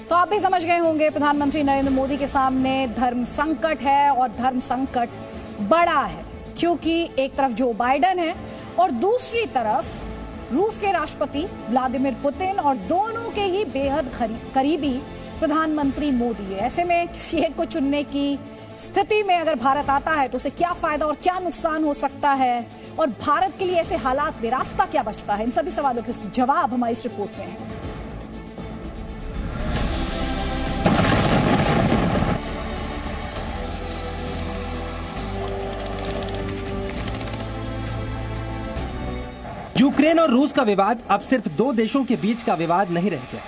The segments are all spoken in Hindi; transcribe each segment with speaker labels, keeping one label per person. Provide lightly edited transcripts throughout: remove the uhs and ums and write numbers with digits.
Speaker 1: तो आप भी समझ गए होंगे, प्रधानमंत्री नरेंद्र मोदी के सामने धर्म संकट है और धर्म संकट बड़ा है, क्योंकि एक तरफ जो बाइडेन है और दूसरी तरफ रूस के राष्ट्रपति व्लादिमीर पुतिन, और दोनों के ही बेहद करीबी प्रधानमंत्री मोदी है। ऐसे में किसी एक को चुनने की स्थिति में अगर भारत आता है तो उसे क्या फायदा और क्या नुकसान हो सकता है, और भारत के लिए ऐसे हालात में रास्ता क्या बचता है, इन सभी सवालों के जवाब हमारी इस रिपोर्ट में है।
Speaker 2: यूक्रेन और रूस का विवाद अब सिर्फ दो देशों के बीच का विवाद नहीं रह गया।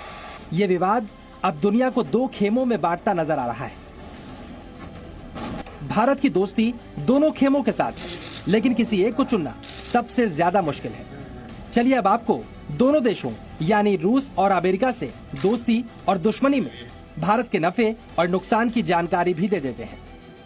Speaker 2: ये विवाद अब दुनिया को दो खेमों में बांटता नजर आ रहा है। भारत की दोस्ती दोनों खेमों के साथ है, लेकिन किसी एक को चुनना सबसे ज्यादा मुश्किल है। चलिए अब आपको दोनों देशों यानी रूस और अमेरिका से दोस्ती और दुश्मनी में भारत के नफे और नुकसान की जानकारी भी दे देते हैं।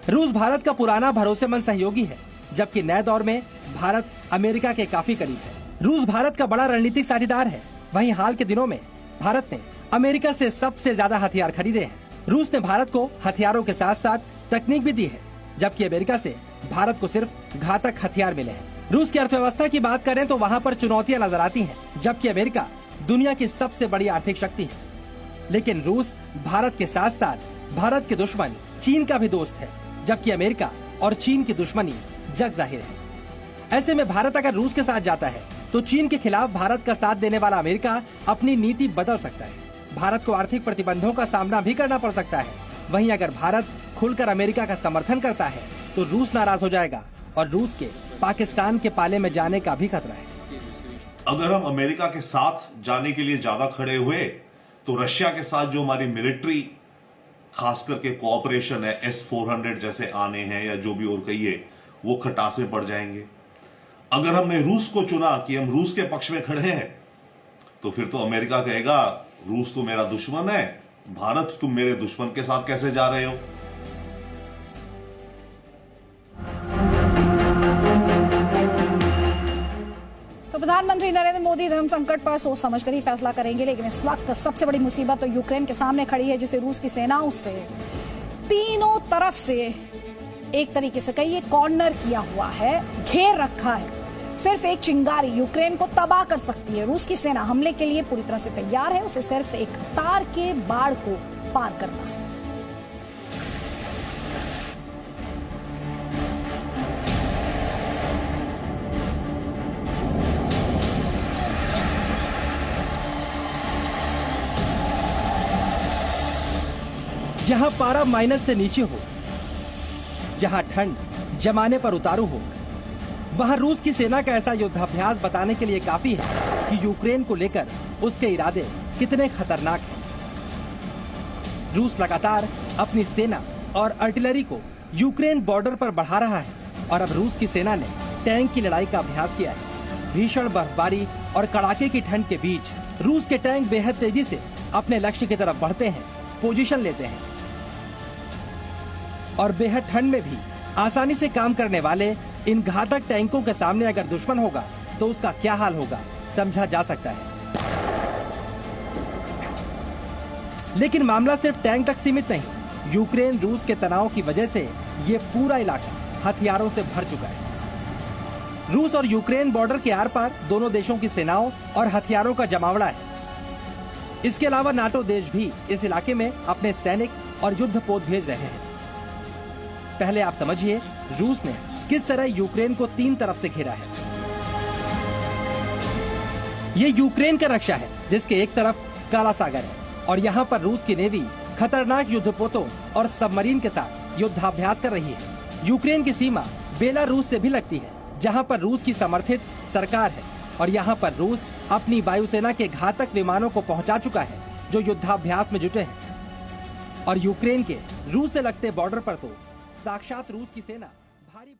Speaker 2: रूस भारत का पुराना भरोसेमंद सहयोगी है, जबकि नए दौर में भारत अमेरिका के काफी करीब है। रूस भारत का बड़ा रणनीतिक साझेदार है। वहीं हाल के दिनों में भारत ने अमेरिका से सबसे ज्यादा हथियार खरीदे हैं। रूस ने भारत को हथियारों के साथ साथ तकनीक भी दी है, जबकि अमेरिका से भारत को सिर्फ घातक हथियार मिले हैं। रूस की अर्थव्यवस्था की बात करें तो वहाँ पर चुनौतियां नजर आती हैं, जबकि अमेरिका दुनिया की सबसे बड़ी आर्थिक शक्ति है। लेकिन रूस भारत के साथ साथ भारत के दुश्मन चीन का भी दोस्त है, जबकि अमेरिका और चीन की दुश्मनी जग जाहिर है। ऐसे में भारत अगर रूस के साथ जाता है तो चीन के खिलाफ भारत का साथ देने वाला अमेरिका अपनी नीति बदल सकता है। भारत को आर्थिक प्रतिबंधों का सामना भी करना पड़ सकता है। वहीं अगर भारत खुलकर अमेरिका का समर्थन करता है तो रूस नाराज हो जाएगा और रूस के पाकिस्तान के पाले में जाने का भी खतरा है।
Speaker 3: अगर हम अमेरिका के साथ जाने के लिए ज्यादा खड़े हुए तो रशिया के साथ जो हमारी मिलिट्री खास करके कोऑपरेशन है, S-400 जैसे आने हैं या जो भी और कहिए, वो खटासे पड़ जाएंगे। अगर हमने रूस को चुना कि हम रूस के पक्ष में खड़े हैं तो फिर तो अमेरिका कहेगा रूस तो मेरा दुश्मन है, भारत तुम मेरे दुश्मन के साथ कैसे जा रहे हो।
Speaker 1: तो प्रधानमंत्री नरेंद्र मोदी धर्म संकट पर सोच समझकर ही फैसला करेंगे, लेकिन इस वक्त सबसे बड़ी मुसीबत तो यूक्रेन के सामने खड़ी है, जिसे रूस की सेनाओं से तीनों तरफ से एक तरीके से कहिए कॉर्नर किया हुआ है, घेर रखा है। सिर्फ एक चिंगारी यूक्रेन को तबाह कर सकती है। रूस की सेना हमले के लिए पूरी तरह से तैयार है, उसे सिर्फ एक तार के बाड़ को पार करना है।
Speaker 2: जहां पारा माइनस से नीचे हो, जहां ठंड जमाने पर उतारू हो, वहां रूस की सेना का ऐसा युद्धाभ्यास बताने के लिए काफी है कि यूक्रेन को लेकर उसके इरादे कितने खतरनाक हैं। रूस लगातार अपनी सेना और आर्टिलरी को यूक्रेन बॉर्डर पर बढ़ा रहा है, और अब रूस की सेना ने टैंक की लड़ाई का अभ्यास किया है। भीषण बर्फबारी और कड़ाके की ठंड के बीच रूस के टैंक बेहद तेजी से अपने लक्ष्य की तरफ बढ़ते हैं, पोजीशन लेते हैं, और बेहद ठंड में भी आसानी से काम करने वाले इन घातक टैंकों के सामने अगर दुश्मन होगा तो उसका क्या हाल होगा समझा जा सकता है। लेकिन मामला सिर्फ टैंक तक सीमित नहीं। यूक्रेन रूस के तनाव की वजह से ये पूरा इलाका हथियारों से भर चुका है। रूस और यूक्रेन बॉर्डर के आर पार दोनों देशों की सेनाओं और हथियारों का जमावड़ा है। इसके अलावा नाटो देश भी इस इलाके में अपने सैनिक और युद्धपोत भेज रहे हैं। पहले आप समझिए रूस ने किस तरह यूक्रेन को तीन तरफ से घेरा है। ये यूक्रेन का नक्शा है, जिसके एक तरफ काला सागर है, और यहाँ पर रूस की नेवी खतरनाक युद्धपोतों और सबमरीन के साथ युद्धाभ्यास कर रही है। यूक्रेन की सीमा बेलारूस से भी लगती है, जहाँ पर रूस की समर्थित सरकार है, और यहाँ पर रूस अपनी वायुसेना के घातक विमानों को पहुंचा चुका है, जो युद्धाभ्यास में जुटे हैं। और यूक्रेन के रूस से लगते बॉर्डर पर तो साक्षात रूस की सेना भारी